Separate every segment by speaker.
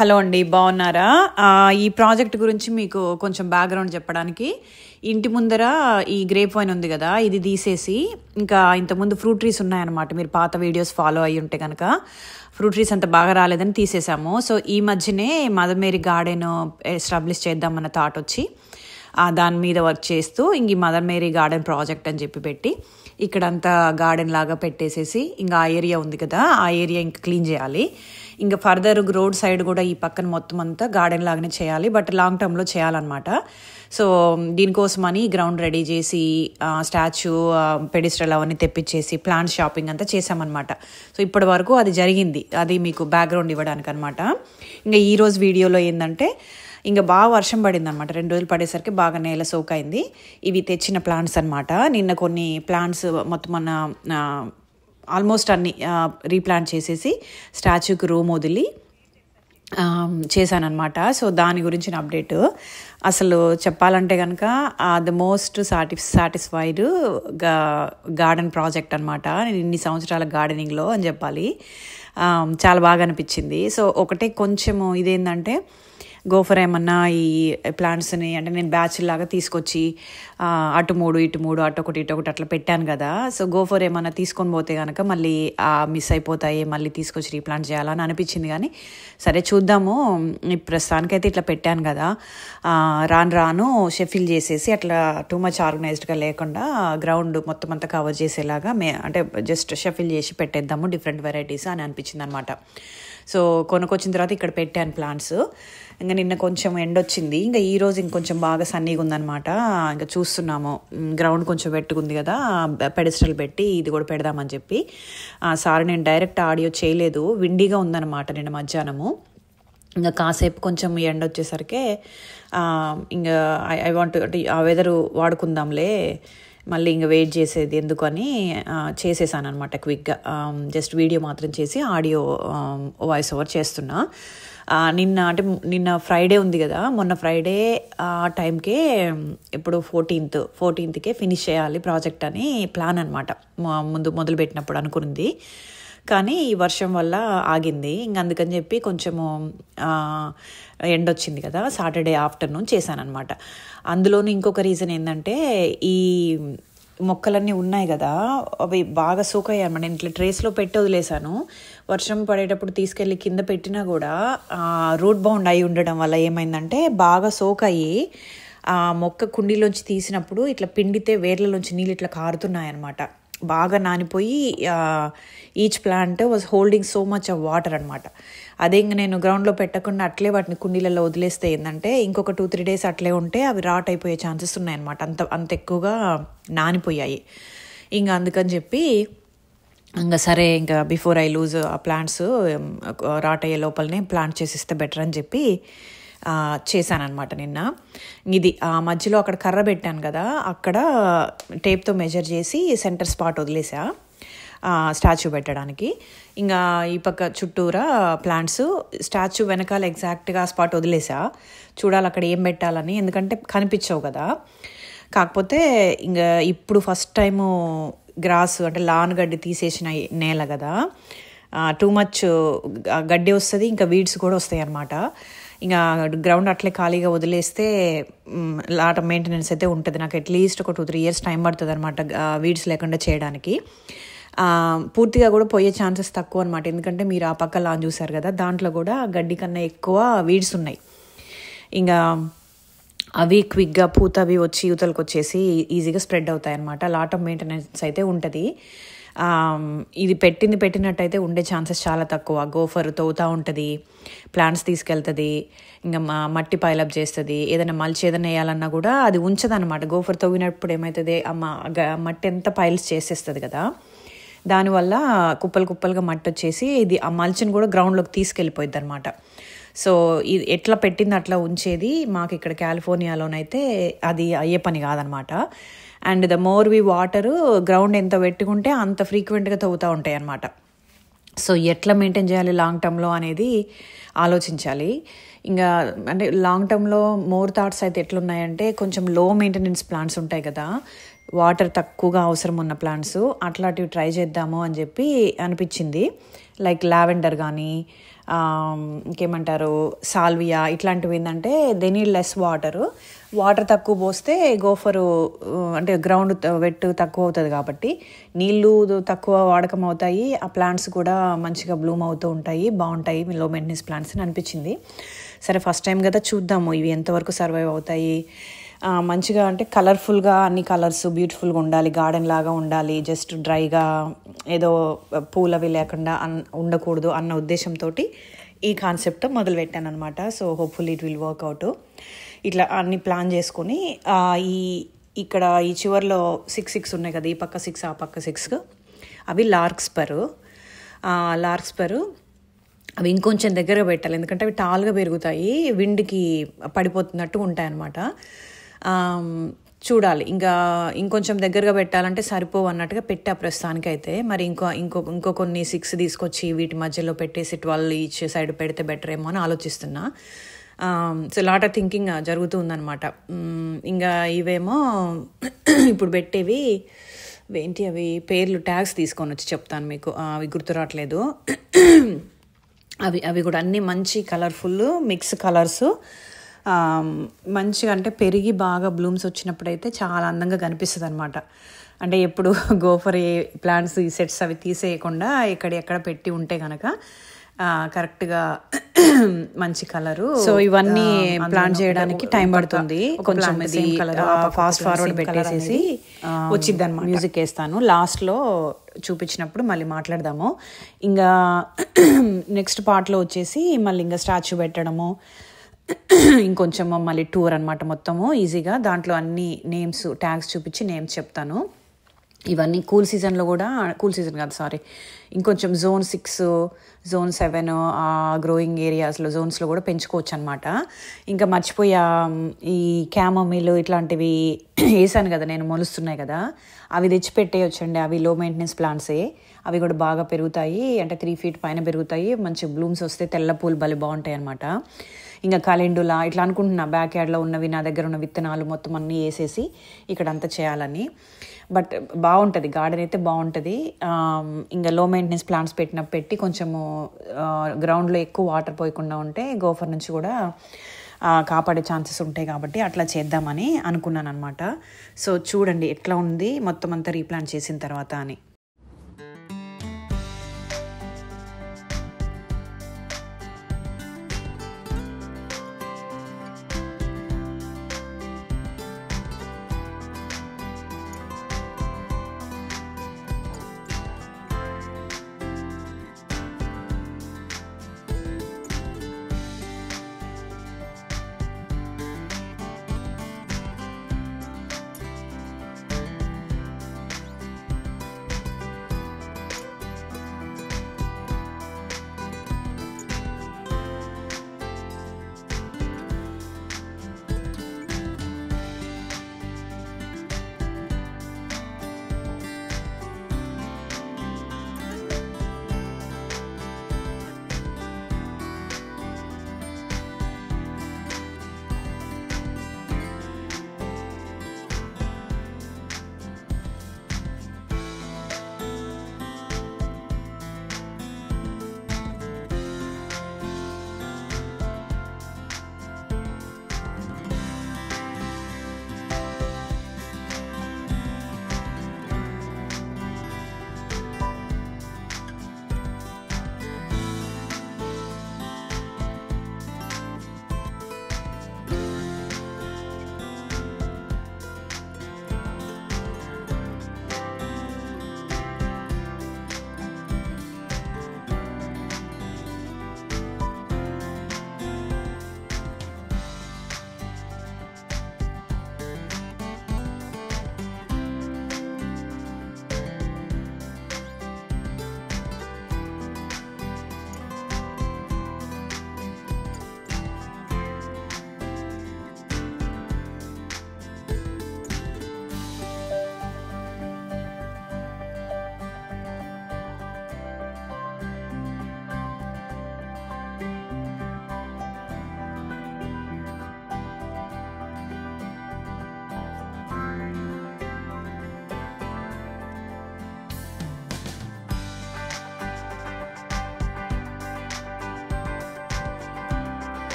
Speaker 1: Hello అండి, బాగున్నారా? ఈ ప్రాజెక్ట్ గురించి మీకు కొంచెం బ్యాక్గ్రౌండ్ చెప్పడానికి, ఇంటి ముందర ఈ గ్రేప్ వైన్ ఉంది కదా, ఇది తీసేసి ఇంకా ఇంతకుముందు ఫ్రూట్ ట్రీస్ ఉన్నాయన్నమాట. మీరు పాత వీడియోస్ ఫాలో అయ్యి ఉంటే కనుక ఫ్రూట్ ట్రీస్ అంత బాగా రాలేదని తీసేసాము. సో ఈ మధ్యనే మదర్ మేరీ గార్డెన్ ఎస్టాబ్లిష్ చేద్దామన్న థాట్ వచ్చి దాని మీద వర్క్ చేస్తూ ఇంక మదర్ మేరీ గార్డెన్ ప్రాజెక్ట్ అని చెప్పి పెట్టి ఇక్కడంతా గార్డెన్ లాగా పెట్టేసేసి ఇంకా ఆ ఏరియా ఉంది కదా, ఆ ఏరియా ఇంకా క్లీన్ చేయాలి. ఇంకా ఫర్దర్ రోడ్ సైడ్ కూడా ఈ పక్కన మొత్తం అంతా గార్డెన్ లాగానే చేయాలి, బట్ లాంగ్ టర్మ్లో చేయాలన్నమాట. సో దీనికోసమని గ్రౌండ్ రెడీ చేసి స్టాచ్యూ, పెడిస్ట్రల్ అవన్నీ తెప్పించేసి ప్లాంట్ షాపింగ్ అంతా చేసామన్నమాట. సో ఇప్పటి వరకు అది జరిగింది, అది మీకు బ్యాక్గ్రౌండ్ ఇవ్వడానికి అనమాట. ఇంకా ఈరోజు వీడియోలో ఏంటంటే ఇంకా బాగా వర్షం పడింది అనమాట. 2 రోజులు పడేసరికి బాగా నేల సోకైంది. ఇవి తెచ్చిన ప్లాంట్స్ అనమాట. నిన్న కొన్ని ప్లాంట్స్ మొత్తం మన ఆల్మోస్ట్ అన్ని రీప్లాంట్ చేసేసి స్టాచ్యూకి రూమ్ వదిలి చేశానమాట. సో దాని గురించిన అప్డేట్ అసలు చెప్పాలంటే కనుక the most satisfied garden project అనమాట. నేను ఇన్ని సంవత్సరాల గార్డెనింగ్లో అని చెప్పాలి. చాలా బాగా అనిపించింది. సో ఒకటే కొంచెము ఇదేంటంటే గోఫర్ ఏమన్నా ఈ ప్లాంట్స్ని అంటే నేను బ్యాచ్ లాగా తీసుకొచ్చి అటు 3 ఇటు 3 అటు ఒకటి అట్లా పెట్టాను కదా. సో గోఫర్ ఏమన్నా తీసుకొని పోతే కనుక మళ్ళీ మిస్ అయిపోతాయి, మళ్ళీ తీసుకొచ్చి రీప్లాంట్ చేయాలని అనిపించింది. కానీ సరే చూద్దాము, ప్రస్తుతానికైతే ఇట్లా పెట్టాను కదా. రాను షెఫిల్ చేసేసి అట్లా టూ మచ్ ఆర్గనైజ్డ్గా లేకుండా గ్రౌండ్ మొత్తం అంతా కవర్ చేసేలాగా అంటే జస్ట్ షెఫిల్ చేసి పెట్టేద్దాము డిఫరెంట్ వెరైటీస్ అని అనిపించింది అనమాట. సో కొనుక్కొచ్చిన తర్వాత ఇక్కడ పెట్టాను ప్లాంట్స్. ఇంకా నిన్న కొంచెం ఎండ వచ్చింది, ఇంకా ఈరోజు ఇంకొంచెం బాగా సన్నీగా ఉందన్నమాట. ఇంకా చూస్తున్నాము, గ్రౌండ్ కొంచెం పెట్టుకుంది కదా, పెడిస్ట్రల్ పెట్టి ఇది కూడా పెడదామని చెప్పి. సారీ నేను డైరెక్ట్ ఆడియో చేయలేదు, విండీగా ఉందన్నమాట నిన్న మధ్యాహ్నము. ఇంకా కాసేపు కొంచెం ఎండ వచ్చేసరికి ఇంకా ఐ వాంట్ ఆ వెదరు వాడుకుందాంలే, మళ్ళీ ఇంకా వెయిట్ చేసేది ఎందుకని చేసేసాను అనమాట క్విక్గా. జస్ట్ వీడియో మాత్రం చేసి ఆడియో వాయిస్ ఓవర్ చేస్తున్నా. నిన్న ఫ్రైడే ఉంది కదా, మొన్న ఫ్రైడే ఆ టైంకే ఇప్పుడు 14th ఫినిష్ చేయాలి ప్రాజెక్ట్ అని ప్లాన్ అనమాట. మొదలుపెట్టినప్పుడు అనుకుంది, కానీ ఈ వర్షం వల్ల ఆగింది. ఇంక అందుకని చెప్పి కొంచెము ఎండ వచ్చింది కదా, సాటర్డే ఆఫ్టర్నూన్ చేశానమాట. అందులోనూ ఇంకొక రీజన్ ఏంటంటే ఈ మొక్కలన్నీ ఉన్నాయి కదా, అవి బాగా సోకయ్యాయి అన్నమాట. నేను ఇట్లా ట్రేస్లో పెట్టి వదిలేసాను. వర్షం పడేటప్పుడు తీసుకెళ్ళి కింద పెట్టినా కూడా రూట్ బౌండ్ అయి ఉండడం వల్ల ఏమైందంటే బాగా సోకయ్యి ఆ మొక్క కుండీలోంచి తీసినప్పుడు ఇట్లా పిండితే వేర్లలోంచి నీళ్ళు ఇట్లా కారుతున్నాయి అన్నమాట. బాగా నానిపోయి each plant was holding so much of water అనమాట. అదే ఇంక నేను గ్రౌండ్లో పెట్టకుండా అట్లే వాటిని కుండీలలో వదిలేస్తే ఏంటంటే ఇంకొక 2-3 డేస్ అట్లే ఉంటే అవి రాట్ అయిపోయే ఛాన్సెస్ ఉన్నాయన్నమాట. అంత ఎక్కువగా నానిపోయాయి. ఇంకా అందుకని చెప్పి ఇంకా సరే, ఇంకా బిఫోర్ ఐ లూజ్ ఆ ప్లాంట్స్ రాట్ అయ్యే లోపలనే ప్లాంట్ చేసిస్తే బెటర్ అని చెప్పి చేశానమాట నిన్న. ఇది ఆ మధ్యలో అక్కడ కర్ర పెట్టాను కదా, అక్కడ టేప్తో మెజర్ చేసి సెంటర్ స్పాట్ వదిలేసా స్టాచ్యూ పెట్టడానికి. ఇంకా ఈ పక్క చుట్టూరా ప్లాంట్స్, స్టాచ్యూ వెనకాల ఎగ్జాక్ట్గా స్పాట్ వదిలేసా. చూడాలి అక్కడ ఏం పెట్టాలని, ఎందుకంటే కనిపించవు కదా. కాకపోతే ఇంకా ఇప్పుడు ఫస్ట్ టైము గ్రాస్ అంటే లాన్ గడ్డి తీసేసిన నేల కదా, టూ మచ్ గడ్డి వస్తుంది, ఇంకా వీడ్స్ కూడా వస్తాయి అన్నమాట. ఇంకా గ్రౌండ్ అట్లే ఖాళీగా వదిలేస్తే లాట్ ఆఫ్ మెయింటెనెన్స్ అయితే ఉంటుంది. నాకు అట్లీస్ట్ ఒక 2-3 ఇయర్స్ టైం పడుతుంది అనమాట వీడ్స్ లేకుండా చేయడానికి. పూర్తిగా కూడా పోయే ఛాన్సెస్ తక్కువ అనమాట, ఎందుకంటే మీరు ఆ పక్క లాన్ చూసారు కదా, దాంట్లో కూడా గడ్డి కన్నా ఎక్కువ వీడ్స్ ఉన్నాయి. ఇంకా అవి క్విక్గా పూత అవి వచ్చి యూతలకు వచ్చేసి ఈజీగా స్ప్రెడ్ అవుతాయి అన్నమాట. లాట్ ఆఫ్ మెయింటెనెన్స్ అయితే ఉంటుంది. ఇది పెట్టినట్టయితే ఉండే ఛాన్సెస్ చాలా తక్కువ. గోఫర్ తవ్వుతూ ఉంటుంది, ప్లాంట్స్ తీసుకెళ్తుంది, ఇంకా మట్టి పైలప్ చేస్తుంది. ఏదైనా మల్చి ఏదైనా వేయాలన్నా కూడా అది ఉంచదన్నమాట. గోఫర్ తవ్వినప్పుడు ఏమవుతుంది, మట్టి ఎంత పైల్స్ చేసేస్తుంది కదా, దానివల్ల కుప్పలుగా మట్టి వచ్చేసి ఇది ఆ మల్చిని కూడా గ్రౌండ్లోకి తీసుకెళ్ళిపోయింది అనమాట. సో ఇది ఎట్లా పెట్టింది అట్లా ఉంచేది మాకు ఇక్కడ కాలిఫోర్నియాలోనైతే అది అయ్యే పని కాదనమాట. And the more we water ground ఎంత పెట్టుకుంటే అంత ఫ్రీక్వెంట్గా తవ్వుతూ ఉంటాయి అన్నమాట. సో ఎట్లా మెయింటైన్ చేయాలి లాంగ్ టర్మ్లో అనేది ఆలోచించాలి. ఇంకా అంటే లాంగ్ టర్మ్లో మోర్ థాట్స్ అయితే ఎట్లున్నాయంటే, కొంచెం లో మెయింటెనెన్స్ ప్లాంట్స్ ఉంటాయి కదా, వాటర్ తక్కువగా అవసరం ఉన్న ప్లాంట్స్, అట్లాంటివి ట్రై చేద్దాము అని చెప్పి అనిపించింది. లైక్ లావెండర్ కానీ ఇంకేమంటారు సాల్వియా ఇట్లాంటివి ఏంటంటే దే నీడ్ లెస్ వాటర్ తక్కువ పోస్తే గోఫరు అంటే గ్రౌండ్ వెట్ తక్కువ అవుతుంది కాబట్టి నీళ్ళు తక్కువ వాడకం అవుతాయి, ఆ ప్లాంట్స్ కూడా మంచిగా బ్లూమ్ అవుతూ ఉంటాయి, బాగుంటాయి లో మెయింటెనెన్స్ ప్లాంట్స్ అని అనిపించింది. సరే ఫస్ట్ టైం కదా చూద్దాము ఇవి ఎంతవరకు సర్వైవ్ అవుతాయి. మంచిగా అంటే కలర్ఫుల్గా అన్ని కలర్స్ బ్యూటిఫుల్గా ఉండాలి, గార్డెన్ లాగా ఉండాలి, జస్ట్ డ్రైగా ఏదో పూలవి లేకుండా ఉండకూడదు అన్న ఉద్దేశంతో ఈ కాన్సెప్ట్ మొదలుపెట్టాను అనమాట. So hopefully it will work out. ఇట్లా అన్ని ప్లాన్ చేసుకొని ఇక్కడ ఈ చివర్లో 6 ఉన్నాయి కదా, ఈ పక్క 6 ఆ పక్క 6 అవి లార్క్స్పరు. అవి ఇంకొంచెం దగ్గరగా పెట్టాలి, ఎందుకంటే అవి టాల్గా పెరుగుతాయి, విండ్కి పడిపోతున్నట్టు ఉంటాయన్నమాట. చూడాలి, ఇంకొంచెం దగ్గరగా పెట్టాలంటే సరిపోవు అన్నట్టుగా పెట్టా ప్రస్తుతానికి అయితే. మరి ఇంకో కొన్ని 6 తీసుకొచ్చి వీటి మధ్యలో పెట్టేసి 12 ఈచ్ సైడ్ పెడితే బెటర్ ఏమో అని ఆలోచిస్తున్నా. సో లాట్ ఆఫ్ థింకింగ్ జరుగుతుందనమాట. ఇంకా ఇవేమో ఇప్పుడు పెట్టేవి ఏంటి, అవి పేర్లు ట్యాగ్స్ తీసుకొని వచ్చి చెప్తాను మీకు, అవి గుర్తు రావట్లేదు. అవి కూడా అన్నీ మంచి కలర్ఫుల్ మిక్స్ కలర్స్, మంచిగా అంటే పెరిగి బాగా బ్లూమ్స్ వచ్చినప్పుడైతే చాలా అందంగా కనిపిస్తుంది అనమాట. అంటే ఎప్పుడు గోఫర్ ప్లాంట్స్ ఈ సెట్స్ అవి తీసేయకుండా ఎక్కడ పెట్టి ఉంటే కనుక కరెక్ట్గా మంచి కలరు. సో ఇవన్నీ ప్లాన్ చేయడానికి టైం పడుతుంది, కొంచెం ఫాస్ట్ ఫార్వర్డ్ పెట్టేసేసి వచ్చింది అనమాట. మ్యూజిక్ వేస్తాను లాస్ట్లో చూపించినప్పుడు మళ్ళీ మాట్లాడదాము. ఇంకా నెక్స్ట్ పార్ట్లో వచ్చేసి మళ్ళీ ఇంకా స్టాచ్యూ పెట్టడము, ఇంకొంచెం మళ్ళీ టూర్ అనమాట మొత్తము ఈజీగా. దాంట్లో అన్ని నేమ్స్ ట్యాగ్స్ చూపించి నేమ్స్ చెప్తాను. ఇవన్నీ కూల్ సీజన్ కాదు సారీ, ఇంకొంచెం Zone 6 Zone 7 ఆ గ్రోయింగ్ ఏరియాస్లో జోన్స్లో కూడా పెంచుకోవచ్చు అనమాట. ఇంకా మర్చిపోయా, ఈ క్యామోమిల్ ఇట్లాంటివి వేసాను కదా నేను, మొలుస్తున్నాయి కదా, అవి తెచ్చి పెట్టేయొచ్చండి. అవి లో మెయింటెనెన్స్ ప్లాంట్సే, అవి కూడా బాగా పెరుగుతాయి, అంటే 3 feet పైన పెరుగుతాయి, మంచి బ్లూమ్స్ వస్తే తెల్ల పూలు భలే బాగుంటాయి అనమాట. ఇంకా కలెండులా ఇట్లా అనుకుంటున్నా, బ్యాక్ యార్డ్లో ఉన్నవి నా దగ్గర ఉన్న విత్తనాలు మొత్తం అన్నీ వేసేసి ఇక్కడ అంతా చేయాలని. బట్ బాగుంటుంది గార్డెన్ అయితే బాగుంటుంది. ఇంకా లో మెయింటెనెన్స్ ప్లాంట్స్ పెట్టి కొంచెము గ్రౌండ్లో ఎక్కువ వాటర్ పోయకుండా ఉంటే గోఫర్ నుంచి కూడా కాపాడే ఛాన్సెస్ ఉంటాయి, కాబట్టి అట్లా చేద్దామని అనుకున్నాను అనమాట. సో చూడండి ఎట్లా ఉంది మొత్తం అంతా రీప్లాంట్ చేసిన తర్వాత అని.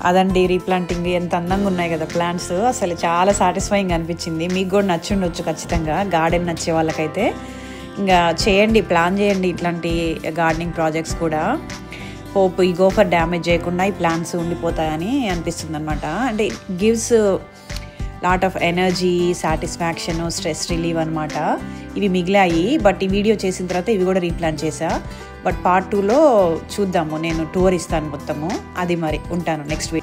Speaker 1: అదండి రీప్లాంటింగ్. ఎంత అందంగా ఉన్నాయి కదా ప్లాంట్స్, అసలు చాలా సాటిస్ఫైయింగ్ అనిపించింది. మీకు కూడా నచ్చి ఉండొచ్చు ఖచ్చితంగా, గార్డెన్ నచ్చే వాళ్ళకైతే. ఇంకా చేయండి, ప్లాన్ చేయండి ఇట్లాంటి గార్డెనింగ్ ప్రాజెక్ట్స్ కూడా. హోప్ ఈ గోఫర్ డ్యామేజ్ చేయకుండా ఈ ప్లాంట్స్ ఉండిపోతాయని అనిపిస్తుంది అనమాట. అంటే it gives lot of energy, satisfaction, stress relieve అనమాట. ఇవి మిగిలాయి, బట్ ఈ వీడియో చేసిన తర్వాత ఇవి కూడా రీప్లాంట్ చేసా. బట్ పార్ట్ 2లో చూద్దాము, నేను టూర్ ఇస్తాను మొత్తము. అది మరి ఉంటాను నెక్స్ట్ వీడియో.